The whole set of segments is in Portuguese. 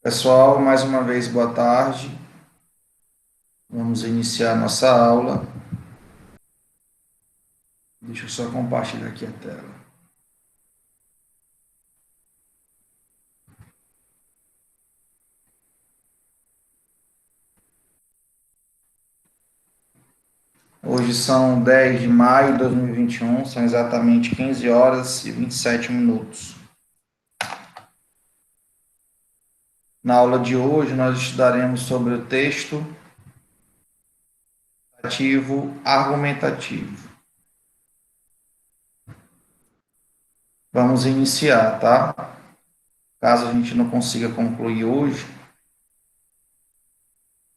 Pessoal, mais uma vez, boa tarde. Vamos iniciar nossa aula. Deixa eu só compartilhar aqui a tela. Hoje são 10 de maio de 2021, são exatamente 15 horas e 27 minutos. Na aula de hoje, nós estudaremos sobre o texto ativo argumentativo. Vamos iniciar, tá? Caso a gente não consiga concluir hoje,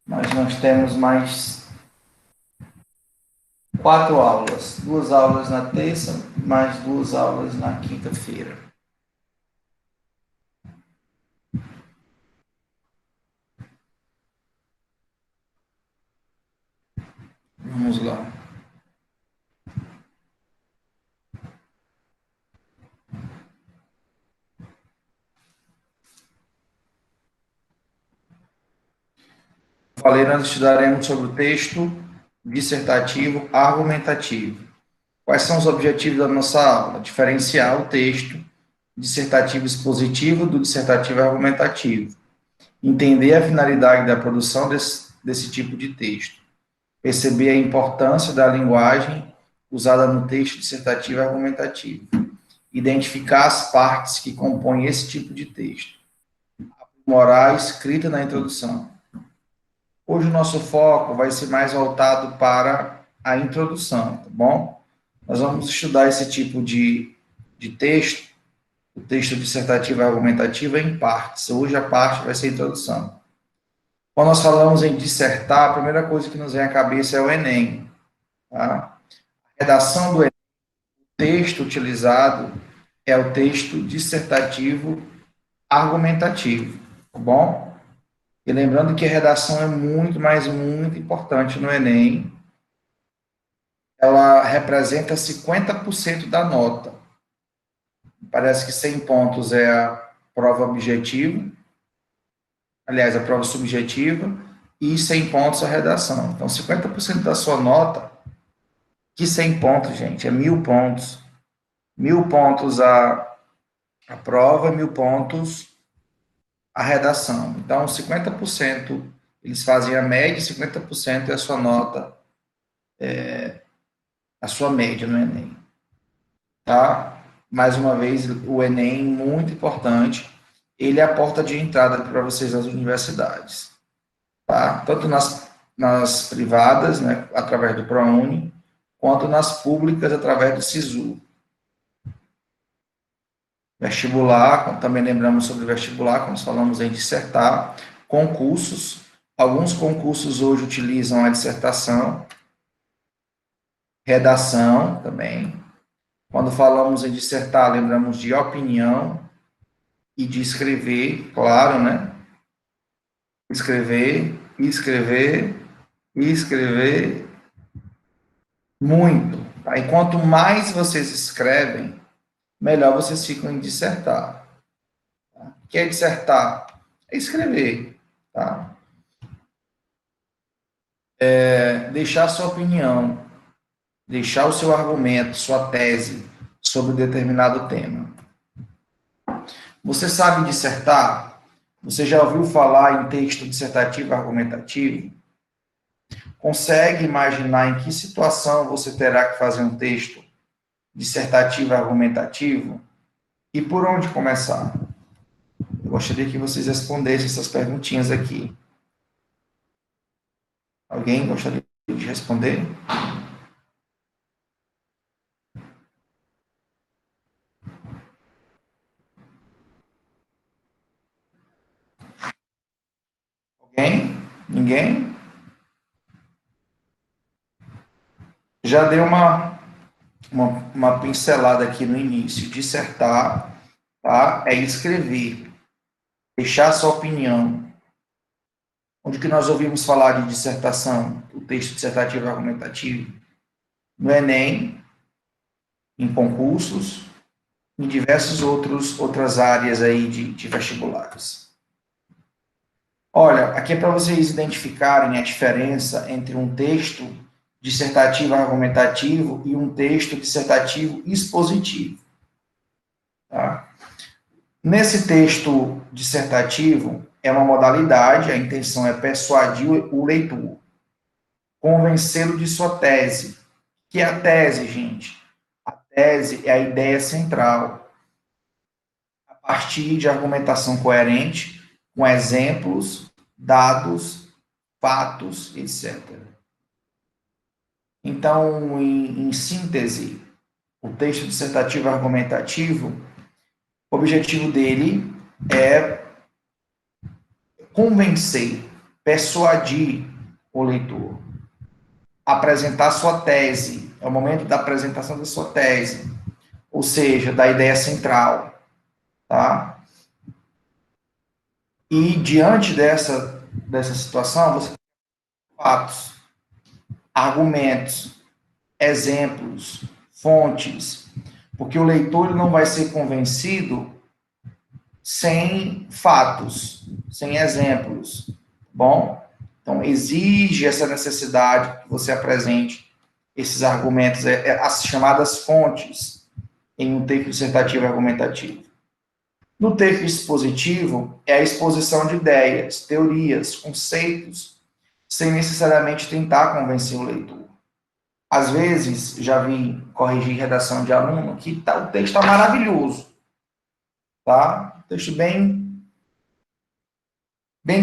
mas nós temos mais 4 aulas. 2 aulas na terça, mais 2 aulas na quinta-feira. Vamos lá. Falei, nós estudaremos sobre o texto dissertativo argumentativo. Quais são os objetivos da nossa aula? Diferenciar o texto dissertativo expositivo do dissertativo argumentativo. Entender a finalidade da produção desse tipo de texto. Perceber a importância da linguagem usada no texto dissertativo argumentativo. Identificar as partes que compõem esse tipo de texto. Aprimorar a escrita na introdução. Hoje o nosso foco vai ser mais voltado para a introdução, tá bom? Nós vamos estudar esse tipo de texto, o texto dissertativo e argumentativo, em partes. Hoje a parte vai ser a introdução. Quando nós falamos em dissertar, a primeira coisa que nos vem à cabeça é o Enem. Tá? A redação do Enem, o texto utilizado é o texto dissertativo argumentativo, tá bom? E lembrando que a redação é muito, mas muito importante no Enem. Ela representa 50% da nota. Parece que 100 pontos é a prova objetiva, aliás, a prova subjetiva, e 100 pontos a redação. Então, 50% da sua nota, que 100 pontos, gente, é 1.000 pontos. 1.000 pontos a prova, 1.000 pontos a redação. Então, 50% eles fazem a média, 50% é a sua nota, a sua média no Enem. Tá? Mais uma vez, o Enem, muito importante, ele é a porta de entrada para vocês nas universidades. Tá? Tanto nas privadas, né, através do ProUni, quanto nas públicas, através do SISU. Vestibular, também lembramos sobre vestibular, quando falamos em dissertar. Concursos, alguns concursos hoje utilizam a dissertação. Redação também. Quando falamos em dissertar, lembramos de opinião e de escrever, claro, né? Escrever, escrever, escrever muito. Tá? E quanto mais vocês escrevem, melhor vocês ficam em dissertar. Tá? O que é dissertar? É escrever. Tá? Deixar sua opinião, deixar o seu argumento, sua tese sobre determinado tema. Você sabe dissertar? Você já ouviu falar em texto dissertativo argumentativo? Consegue imaginar em que situação você terá que fazer um texto dissertativo argumentativo? E por onde começar? Eu gostaria que vocês respondessem essas perguntinhas aqui. Alguém gostaria de responder? Alguém? Ninguém? Já deu uma pincelada aqui no início. Dissertar, tá? É escrever, deixar sua opinião. Onde que nós ouvimos falar de dissertação, o texto dissertativo argumentativo? No Enem, em concursos, em diversas outras áreas aí de vestibulares. Olha, aqui é para vocês identificarem a diferença entre um texto dissertativo argumentativo e um texto dissertativo expositivo. Tá? Nesse texto dissertativo, é uma modalidade, a intenção é persuadir o leitor, convencê-lo de sua tese. Que é a tese, gente? A tese é a ideia central, a partir de argumentação coerente, com exemplos, dados, fatos, etc. Então, em síntese, o texto dissertativo argumentativo, o objetivo dele é convencer, persuadir o leitor, apresentar sua tese, é o momento da apresentação da sua tese, ou seja, da ideia central, tá? E diante dessa situação, você tem fatos, argumentos, exemplos, fontes, porque o leitor ele não vai ser convencido sem fatos, sem exemplos, bom? Então, exige essa necessidade que você apresente esses argumentos, as chamadas fontes, em um texto dissertativo argumentativo. No texto expositivo, é a exposição de ideias, teorias, conceitos, sem necessariamente tentar convencer o leitor. Às vezes, já vi corrigir redação de aluno que o texto está maravilhoso, tá? Texto bem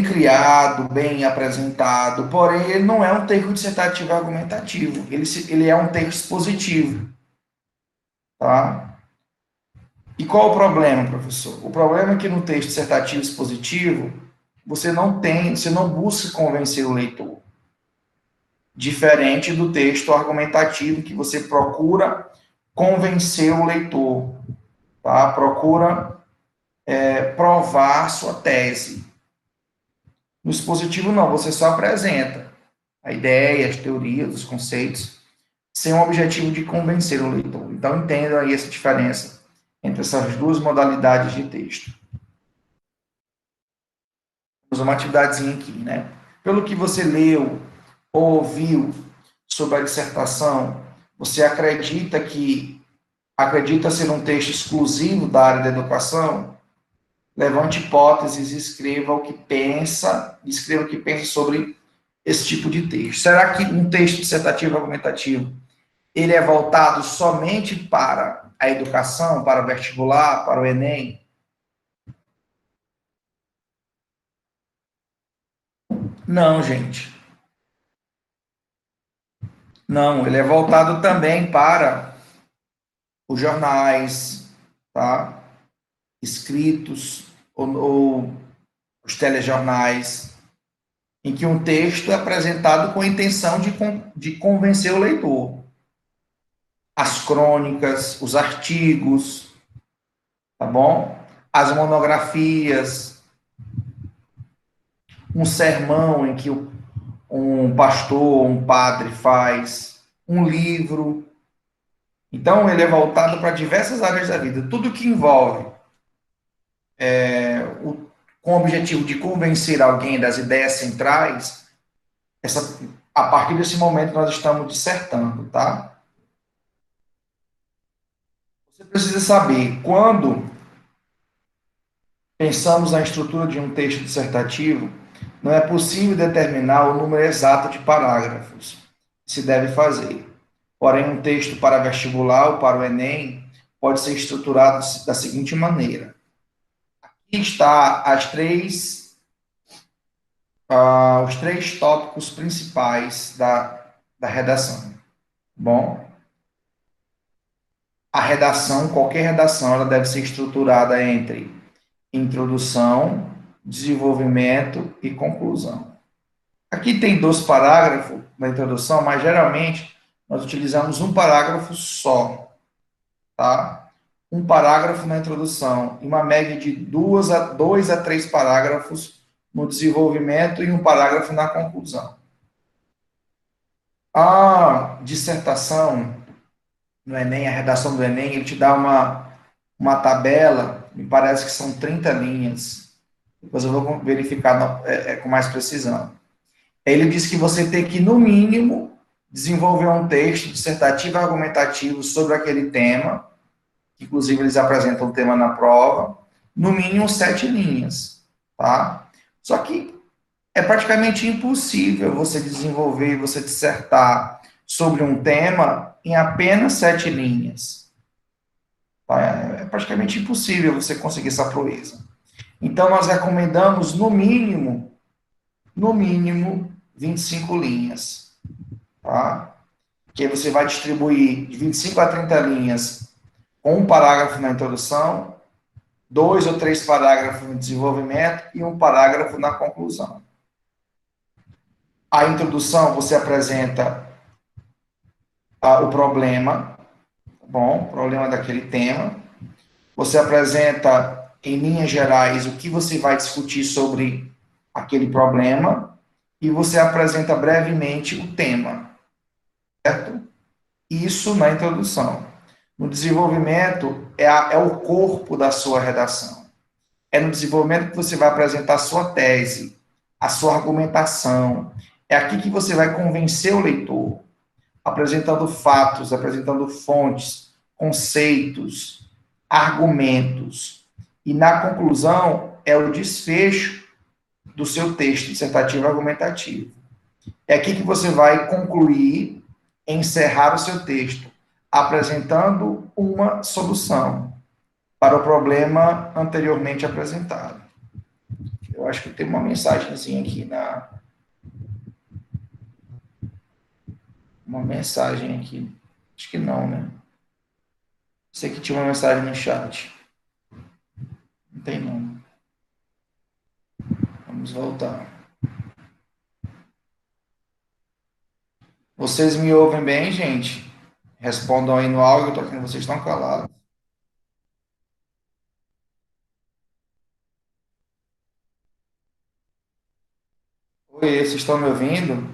criado, bem apresentado, porém ele não é um texto dissertativo argumentativo, ele é um texto expositivo, tá? E qual o problema, professor? O problema é que no texto dissertativo expositivo, você não busca convencer o leitor, diferente do texto argumentativo que você procura convencer o leitor, tá? Procura provar sua tese. No expositivo, não, você só apresenta a ideia, as teorias, os conceitos, sem o objetivo de convencer o leitor. Então, entenda aí essa diferença entre essas duas modalidades de texto. Vamos uma atividadezinha aqui, né? Pelo que você leu ou ouviu sobre a dissertação, você acredita ser um texto exclusivo da área da educação? Levante hipóteses e escreva o que pensa sobre esse tipo de texto. Será que um texto dissertativo argumentativo ele é voltado somente para a educação, para o vestibular, para o Enem? Não, gente. Não, ele é voltado também para os jornais, tá? Escritos ou os telejornais, em que um texto é apresentado com a intenção de convencer o leitor. As crônicas, os artigos, tá bom? As monografias, um sermão em que um pastor, um padre faz, um livro. Então, ele é voltado para diversas áreas da vida. Tudo que envolve com o objetivo de convencer alguém das ideias centrais, a partir desse momento nós estamos dissertando, tá? Você precisa saber, quando pensamos na estrutura de um texto dissertativo, não é possível determinar o número exato de parágrafos que se deve fazer. Porém, um texto para vestibular ou para o Enem pode ser estruturado da seguinte maneira. Aqui está os três tópicos principais da redação. Bom, a redação, qualquer redação, ela deve ser estruturada entre introdução, desenvolvimento e conclusão. Aqui tem 2 parágrafos na introdução, mas geralmente nós utilizamos um parágrafo só, tá? Um parágrafo na introdução e uma média de 2 a 3 parágrafos no desenvolvimento e um parágrafo na conclusão. A dissertação no Enem, a redação do Enem, ele te dá uma tabela, me parece que são 30 linhas, Depois eu vou verificar com mais precisão. Ele diz que você tem que, no mínimo, desenvolver um texto dissertativo e argumentativo sobre aquele tema, que inclusive eles apresentam o tema na prova, no mínimo 7 linhas, tá? Só que é praticamente impossível você desenvolver e você dissertar sobre um tema em apenas 7 linhas. Tá? É praticamente impossível você conseguir essa proeza. Então, nós recomendamos, no mínimo, 25 linhas, tá? Que aí você vai distribuir de 25 a 30 linhas com um parágrafo na introdução, 2 ou 3 parágrafos no desenvolvimento e um parágrafo na conclusão. A introdução, você apresenta o problema, bom, o problema daquele tema. Você apresenta, em linhas gerais, o que você vai discutir sobre aquele problema e você apresenta brevemente o tema, certo? Isso na introdução. No desenvolvimento, é o corpo da sua redação. É no desenvolvimento que você vai apresentar a sua tese, a sua argumentação. É aqui que você vai convencer o leitor, apresentando fatos, apresentando fontes, conceitos, argumentos. E na conclusão, é o desfecho do seu texto dissertativo argumentativo. É aqui que você vai concluir, encerrar o seu texto, apresentando uma solução para o problema anteriormente apresentado. Eu acho que tem uma mensagenzinha aqui na. Uma mensagem aqui. Acho que não, né? Sei que tinha uma mensagem no chat. Não tem, não. Vamos voltar. Vocês me ouvem bem, gente? Respondam aí no áudio, eu tô aqui, vocês estão calados. Oi, vocês estão me ouvindo?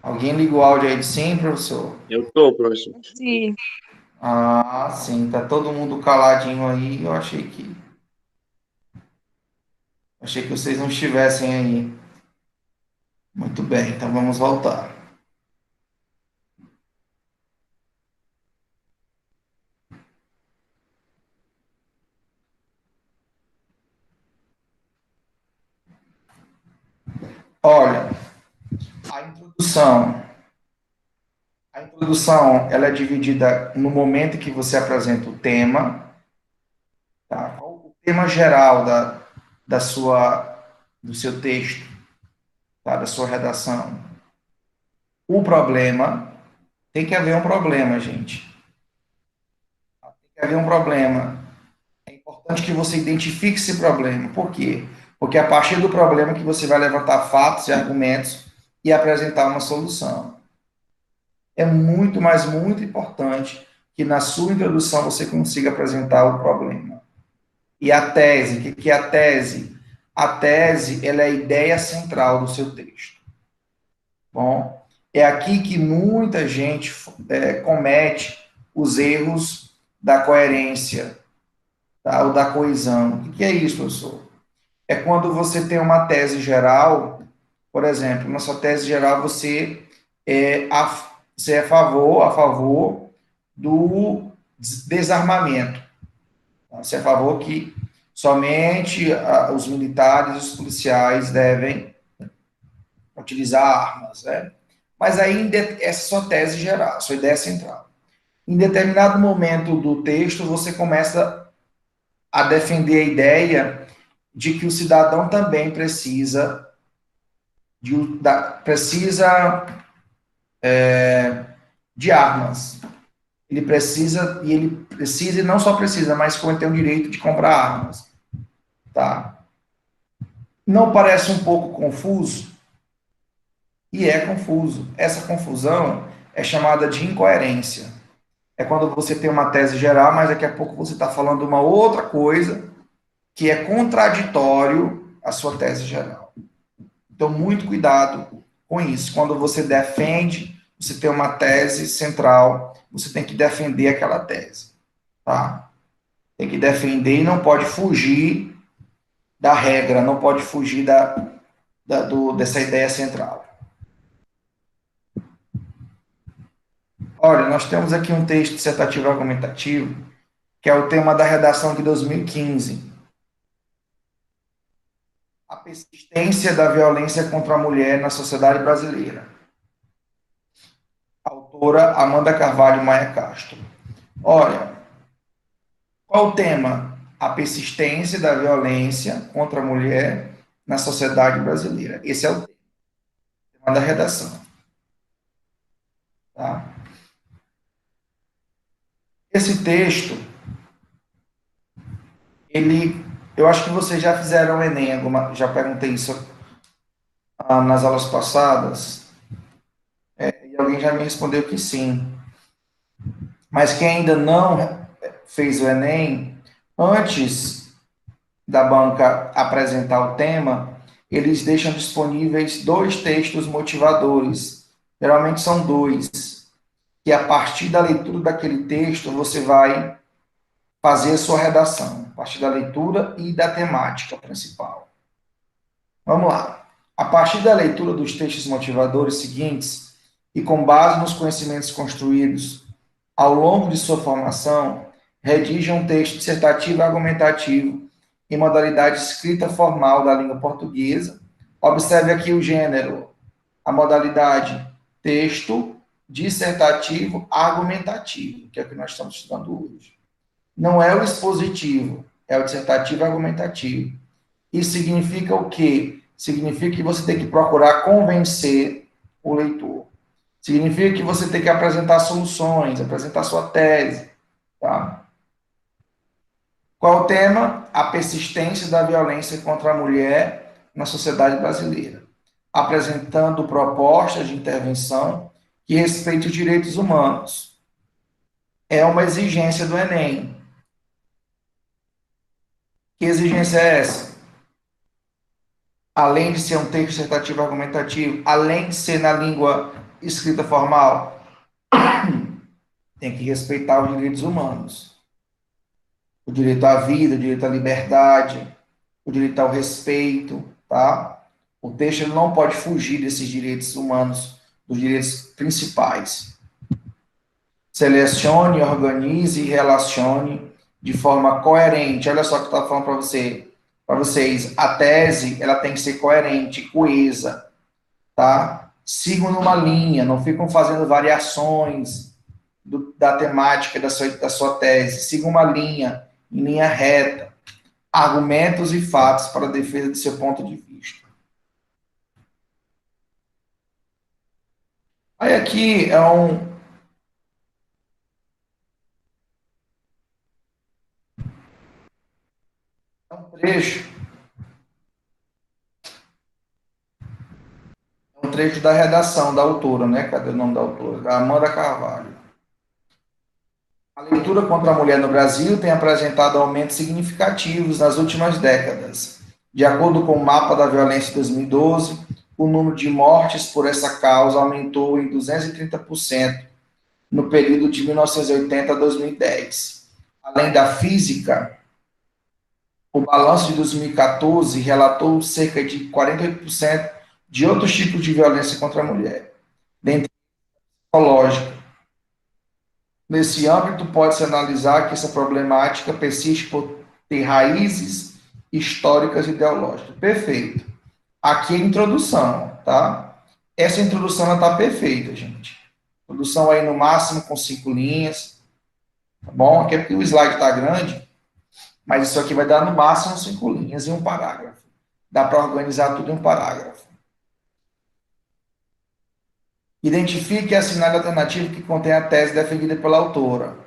Alguém liga o áudio aí de sim, professor? Eu tô, professor. Sim. Ah, sim, tá todo mundo caladinho aí. Eu achei que vocês não estivessem aí. Muito bem, então vamos voltar. Olha, a introdução. A introdução, ela é dividida no momento em que você apresenta o tema, tá? Qual o tema geral do seu texto, tá? Da sua redação. O problema, tem que haver um problema, gente. Tem que haver um problema. É importante que você identifique esse problema. Por quê? Porque é a partir do problema que você vai levantar fatos e argumentos e apresentar uma solução. É muito, mas muito importante que na sua introdução você consiga apresentar o problema. E a tese, o que é a tese? A tese, ela é a ideia central do seu texto. Bom, é aqui que muita gente comete os erros da coerência, tá? Ou da coesão. O que é isso, professor? É quando você tem uma tese geral, por exemplo, na sua tese geral você é a favor do desarmamento. Você é a favor que somente os militares e os policiais devem utilizar armas, né? Mas aí essa é a sua tese geral, a sua ideia central. Em determinado momento do texto, você começa a defender a ideia de que o cidadão também precisa de armas. Ele precisa e não só precisa, mas como tem o direito de comprar armas. Tá? Não parece um pouco confuso? E é confuso. Essa confusão é chamada de incoerência. É quando você tem uma tese geral, mas daqui a pouco você está falando uma outra coisa que é contraditório à sua tese geral. Então, muito cuidado com isso. Quando você defende, você tem uma tese central, você tem que defender aquela tese, tá? Tem que defender e não pode fugir da regra, não pode fugir dessa ideia central. Olha, nós temos aqui um texto dissertativo argumentativo, que é o tema da redação de 2015. A persistência da violência contra a mulher na sociedade brasileira. Autora Amanda Carvalho Maia Castro. Olha, qual o tema? A persistência da violência contra a mulher na sociedade brasileira. Esse é o tema da redação. Tá? Esse texto, eu acho que vocês já fizeram o Enem, já perguntei isso nas aulas passadas, e alguém já me respondeu que sim. Mas quem ainda não fez o Enem, antes da banca apresentar o tema, eles deixam disponíveis 2 textos motivadores. Geralmente são 2, que a partir da leitura daquele texto você vai fazer a sua redação, a partir da leitura e da temática principal. Vamos lá. A partir da leitura dos textos motivadores seguintes, e com base nos conhecimentos construídos ao longo de sua formação, redige um texto dissertativo e argumentativo em modalidade escrita formal da língua portuguesa. Observe aqui o gênero, a modalidade texto dissertativo argumentativo, que é o que nós estamos estudando hoje. Não é o expositivo, é o dissertativo argumentativo. Isso significa o quê? Significa que você tem que procurar convencer o leitor. Significa que você tem que apresentar soluções, apresentar sua tese. Tá? Qual o tema? A persistência da violência contra a mulher na sociedade brasileira. Apresentando propostas de intervenção que respeitem os direitos humanos. É uma exigência do Enem. Que exigência é essa? Além de ser um texto dissertativo argumentativo, além de ser na língua escrita formal, tem que respeitar os direitos humanos. O direito à vida, o direito à liberdade, o direito ao respeito, tá? O texto ele não pode fugir desses direitos humanos, dos direitos principais. Selecione, organize e relacione de forma coerente. Olha só o que eu estava falando para vocês. A tese ela tem que ser coerente, coesa, tá? Sigam numa linha, não ficam fazendo variações da temática da sua tese. Sigam uma linha, em linha reta. Argumentos e fatos para a defesa de seu ponto de vista. Aí aqui é um trecho, um trecho da redação da autora, né? Cadê o nome da autora? Da Amanda Carvalho. A leitura contra a mulher no Brasil tem apresentado aumentos significativos nas últimas décadas. De acordo com o mapa da violência de 2012, o número de mortes por essa causa aumentou em 230% no período de 1980 a 2010. Além da física, o balanço de 2014 relatou cerca de 48% de outros tipos de violência contra a mulher, dentre psicológica. Nesse âmbito, pode-se analisar que essa problemática persiste por ter raízes históricas e ideológicas. Perfeito. Aqui é a introdução, tá? Essa introdução está perfeita, gente. Introdução aí no máximo com 5 linhas, tá bom? Aqui é porque o slide está grande, mas isso aqui vai dar no máximo 5 linhas e um parágrafo. Dá para organizar tudo em um parágrafo. Identifique e assinale a alternativa que contém a tese defendida pela autora.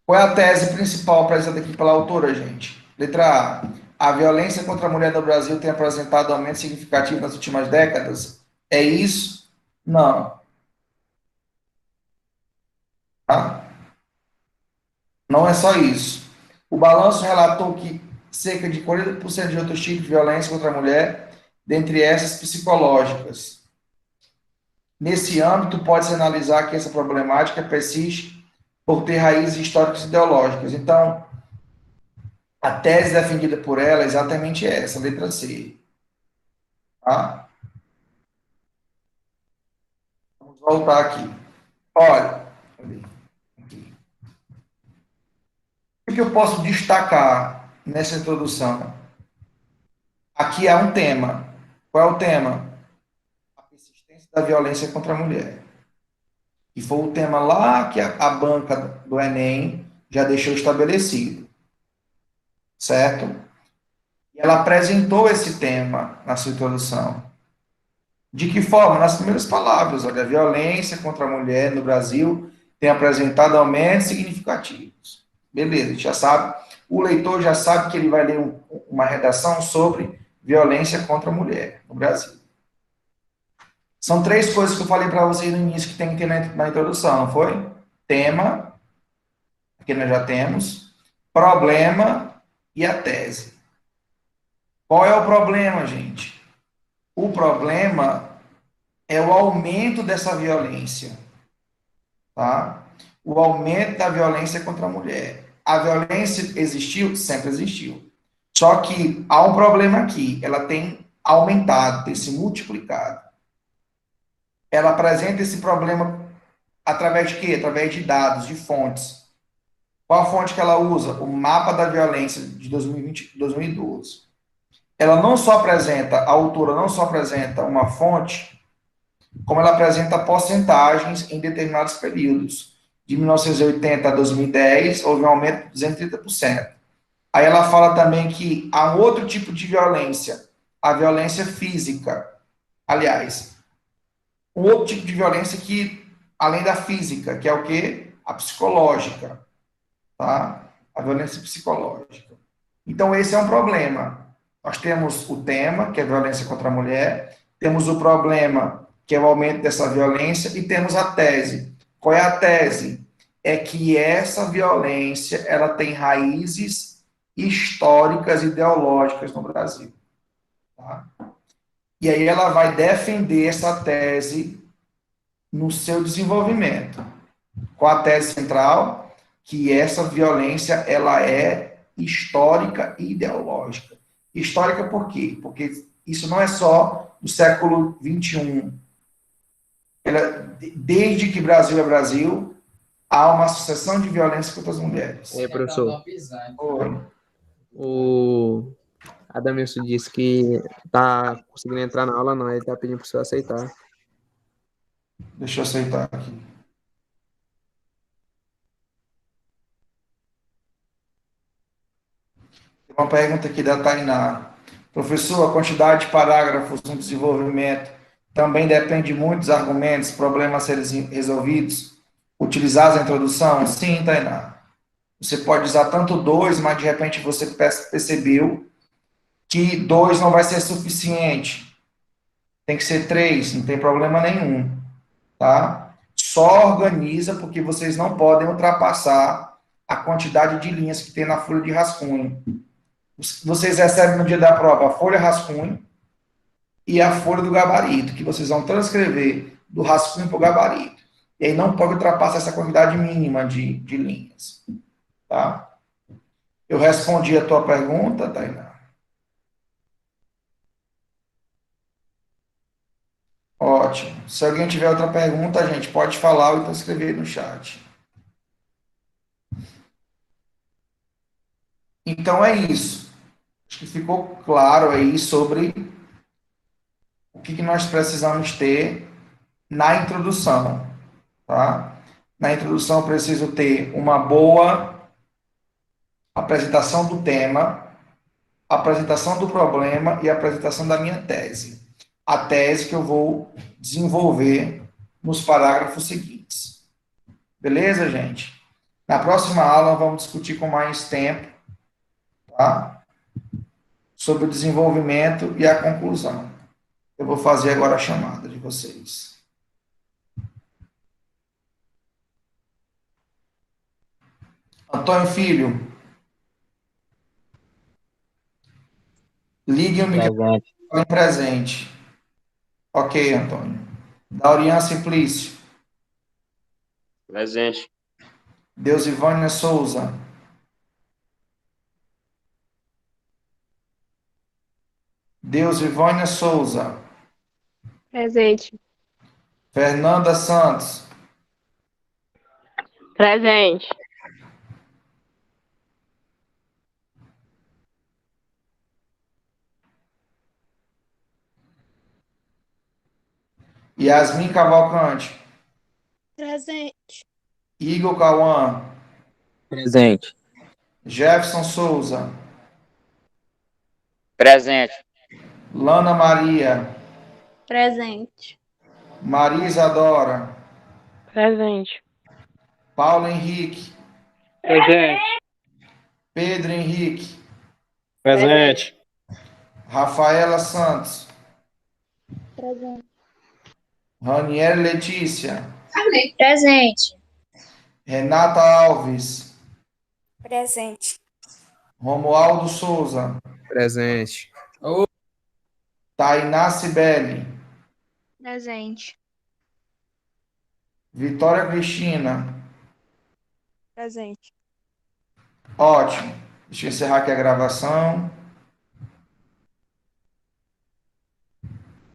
Qual é a tese principal apresentada aqui pela autora, gente? Letra A. A violência contra a mulher no Brasil tem apresentado aumento significativo nas últimas décadas? É isso? Não. Tá? Não é só isso. O balanço relatou que cerca de 40% de outros tipos de violência contra a mulher, dentre essas psicológicas. Nesse âmbito, pode-se analisar que essa problemática persiste por ter raízes históricas e ideológicas. Então, A tese defendida por ela é exatamente essa, letra C. Tá? Vamos voltar aqui. Olha, o que eu posso destacar nessa introdução? Aqui há um tema. Qual é o tema? A persistência da violência contra a mulher. E foi o tema lá que a banca do Enem já deixou estabelecido, certo? E ela apresentou esse tema na sua introdução. De que forma? Nas primeiras palavras, olha, a violência contra a mulher no Brasil tem apresentado aumentos significativos. Beleza, a gente já sabe, o leitor já sabe que ele vai ler uma redação sobre violência contra a mulher no Brasil. São três coisas que eu falei para vocês no início que tem que ter na introdução, não foi? Tema, que nós já temos, problema e a tese. Qual é o problema, gente? O problema é o aumento dessa violência, tá? O aumento da violência contra a mulher. A violência existiu? Sempre existiu. Só que há um problema aqui, ela tem aumentado, tem se multiplicado. Ela apresenta esse problema através de quê? Através de dados, de fontes. Qual a fonte que ela usa? O mapa da violência de 2020, 2012. Ela não só apresenta, a autora não só apresenta uma fonte, como ela apresenta porcentagens em determinados períodos. De 1980 a 2010, houve um aumento de 230%. Aí ela fala também que há um outro tipo de violência, a violência física. Aliás, um outro tipo de violência que, além da física, que é o quê? A psicológica, tá? A violência psicológica. Então, esse é um problema. Nós temos o tema, que é a violência contra a mulher, temos o problema, que é o aumento dessa violência, e temos a tese. Qual é a tese? É que essa violência, ela tem raízes históricas, ideológicas no Brasil. Tá? E aí ela vai defender essa tese no seu desenvolvimento. Com a tese central, que essa violência, ela é histórica e ideológica. Histórica por quê? Porque isso não é só do século XXI. Desde que Brasil é Brasil, há uma sucessão de violência contra as mulheres. Professor, Oi. o Adamilson disse que tá conseguindo entrar na aula, não, ele tá pedindo para o senhor aceitar. Deixa eu aceitar aqui. Tem uma pergunta aqui da Tainá. Professor, a quantidade de parágrafos no desenvolvimento também depende muito dos argumentos, problemas a serem resolvidos, utilizados na introdução? Sim, Tainá. Você pode usar tanto dois, mas de repente você percebeu que dois não vai ser suficiente. Tem que ser três, não tem problema nenhum, tá? Só organiza porque vocês não podem ultrapassar a quantidade de linhas que tem na folha de rascunho. Vocês recebem no dia da prova a folha rascunho e a folha do gabarito, que vocês vão transcrever do rascunho para o gabarito. E aí não pode ultrapassar essa quantidade mínima de linhas. Tá? Eu respondi a tua pergunta, Tainá. Ótimo. Se alguém tiver outra pergunta, a gente pode falar ou então escrever no chat. Então é isso. Acho que ficou claro aí sobre o que nós precisamos ter na introdução, tá? Na introdução eu preciso ter uma boa apresentação do tema, apresentação do problema e apresentação da minha tese. A tese que eu vou desenvolver nos parágrafos seguintes. Beleza, gente? Na próxima aula vamos discutir com mais tempo, tá? Sobre o desenvolvimento e a conclusão. Eu vou fazer agora a chamada de vocês. Antônio Filho, ligue o microfone Presente. em presente. Ok, Antônio. Daurian Simplício. Presente. Deusivânia Souza. Deus Vivânia Souza. Presente. Fernanda Santos. Presente. Yasmin Cavalcante. Presente. Igor Cauã. Presente. Jefferson Souza. Presente. Lana Maria. Presente. Maria Isadora. Presente. Paulo Henrique. Presente. Pedro Henrique. Presente. Rafaela Santos. Presente. Ranieri Letícia. Presente. Renata Alves. Presente. Romualdo Souza. Presente. Tainá Cibele. Presente. Vitória Cristina. Presente. Ótimo. Deixa eu encerrar aqui a gravação.